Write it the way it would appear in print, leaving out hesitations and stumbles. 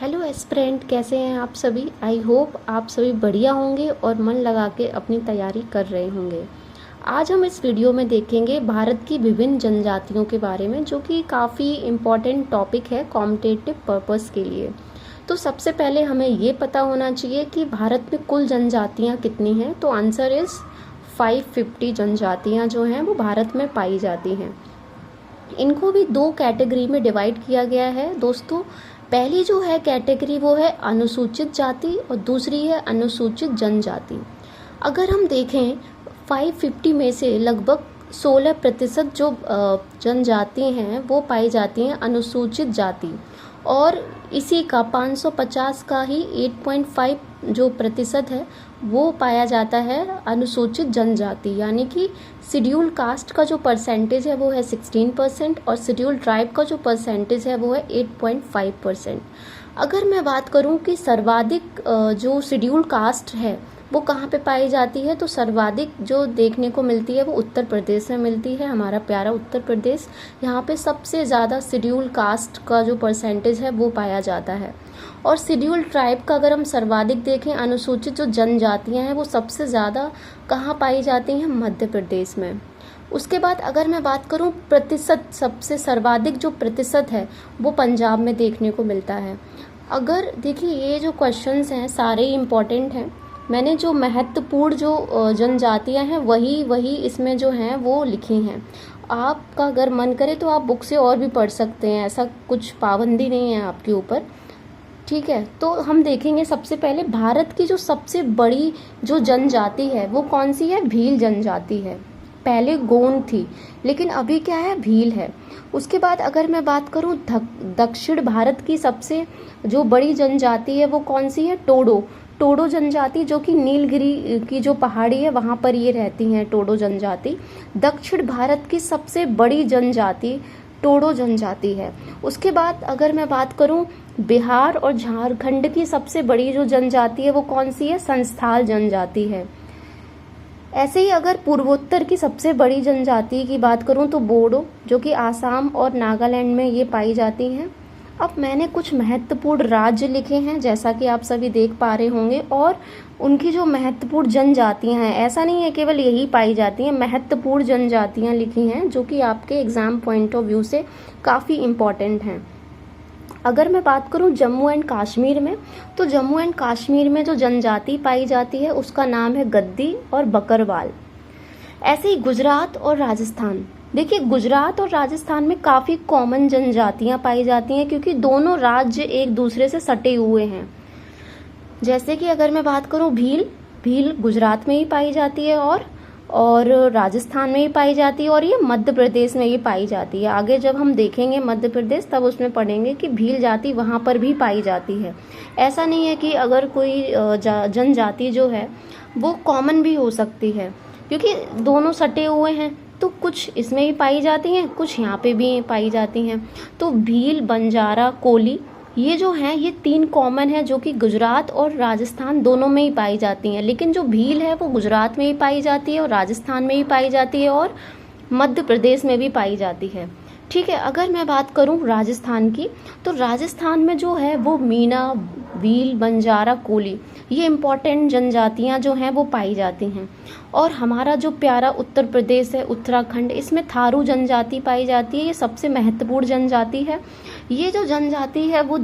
Hello aspirant, कैसे हैं आप सभी। आई होप आप सभी बढ़िया होंगे और मन लगा के अपनी तैयारी कर रहे होंगे। आज हम इस वीडियो में देखेंगे भारत की विभिन्न जनजातियों के बारे में, जो कि काफ़ी इम्पॉर्टेंट टॉपिक है कॉम्पिटिटिव पर्पस के लिए। तो सबसे पहले हमें ये पता होना चाहिए कि भारत में कुल जनजातियाँ कितनी हैं। तो आंसर इज़ 550 जनजातियाँ जो हैं वो भारत में पाई जाती हैं। इनको भी दो कैटेगरी में डिवाइड किया गया है दोस्तों। पहली जो है कैटेगरी वो है अनुसूचित जाति और दूसरी है अनुसूचित जनजाति। अगर हम देखें 550 में से लगभग 16% जो जनजाति हैं वो पाई जाती हैं अनुसूचित जाति, और इसी का 550 का ही 8.5 जो प्रतिशत है वो पाया जाता है अनुसूचित जनजाति। यानी कि शेड्यूल कास्ट का जो परसेंटेज है वो है 16% और शेड्यूल ट्राइब का जो परसेंटेज है वो है 8.5%। अगर मैं बात करूं कि सर्वाधिक जो शेड्यूल कास्ट है वो कहाँ पे पाई जाती है, तो सर्वाधिक जो देखने को मिलती है वो उत्तर प्रदेश में मिलती है। हमारा प्यारा उत्तर प्रदेश, यहाँ पे सबसे ज़्यादा शेड्यूल कास्ट का जो परसेंटेज है वो पाया जाता है। और शेड्यूल ट्राइब का अगर हम सर्वाधिक देखें, अनुसूचित जो जनजातियाँ हैं वो सबसे ज़्यादा कहाँ पाई जाती हैं, मध्य प्रदेश में। उसके बाद अगर मैं बात करूँ प्रतिशत, सबसे सर्वाधिक जो प्रतिशत है वो पंजाब में देखने को मिलता है। अगर देखिए ये जो क्वेश्चंस हैं सारे इम्पॉर्टेंट हैं। मैंने जो महत्वपूर्ण जो जनजातियां हैं वही इसमें जो हैं वो लिखी हैं। आपका अगर मन करे तो आप बुक से और भी पढ़ सकते हैं, ऐसा कुछ पाबंदी नहीं है आपके ऊपर, ठीक है। तो हम देखेंगे सबसे पहले भारत की जो सबसे बड़ी जो जनजाति है वो कौन सी है, भील जनजाति है। पहले गोंड थी लेकिन अभी क्या है, भील है। उसके बाद अगर मैं बात करूं दक्षिण भारत की सबसे जो बड़ी जनजाति है वो कौन सी है, टोडो जनजाति, जो कि नीलगिरी की जो पहाड़ी है वहाँ पर ये रहती हैं टोडो जनजाति। दक्षिण भारत की सबसे बड़ी जनजाति टोडो जनजाति है। उसके बाद अगर मैं बात करूं बिहार और झारखंड की सबसे बड़ी जो जनजाति है वो कौन सी है, संस्थाल जनजाति है। ऐसे ही अगर पूर्वोत्तर की सबसे बड़ी जनजाति की बात करूं तो बोडो, जो कि आसाम और नागालैंड में ये पाई जाती हैं। अब मैंने कुछ महत्वपूर्ण राज्य लिखे हैं जैसा कि आप सभी देख पा रहे होंगे, और उनकी जो महत्वपूर्ण जनजातियां हैं, ऐसा नहीं है केवल यही पाई जाती हैं, महत्वपूर्ण जनजातियां लिखी हैं जो कि आपके एग्जाम पॉइंट ऑफ व्यू से काफ़ी इम्पॉर्टेंट हैं। अगर मैं बात करूं जम्मू एंड कश्मीर में, तो जम्मू एंड कश्मीर में जो जनजाति पाई जाती है उसका नाम है गद्दी और बकरवाल। ऐसे ही गुजरात और राजस्थान, देखिए गुजरात और राजस्थान में काफ़ी कॉमन जनजातियां पाई जाती हैं क्योंकि दोनों राज्य एक दूसरे से सटे हुए हैं। जैसे कि अगर मैं बात करूं भील गुजरात में ही पाई जाती है और राजस्थान में ही पाई जाती है, और ये मध्य प्रदेश में ही पाई जाती है। आगे जब हम देखेंगे मध्य प्रदेश तब उसमें पढ़ेंगे कि भील जाति वहाँ पर भी पाई जाती है। ऐसा नहीं है कि अगर कोई जनजाति जो है वो कॉमन भी हो सकती है, क्योंकि दोनों सटे हुए हैं, तो कुछ इसमें ही पाई जाती हैं, कुछ यहाँ पे भी पाई जाती हैं। तो भील, बंजारा, कोली, ये जो हैं ये 3 कॉमन है जो कि गुजरात और राजस्थान दोनों में ही पाई जाती हैं। लेकिन जो भील है वो गुजरात में ही पाई जाती है और राजस्थान में ही पाई जाती है और मध्य प्रदेश में भी पाई जाती है, ठीक है। अगर मैं बात करूं राजस्थान की, तो राजस्थान में जो है वो मीना, भील, बंजारा, कोली, ये इम्पॉर्टेंट जनजातियां जो हैं वो पाई जाती हैं। और हमारा जो प्यारा उत्तर प्रदेश है, उत्तराखंड, इसमें थारू जनजाति पाई जाती है। ये सबसे महत्वपूर्ण जनजाति है। ये जो जनजाति है वो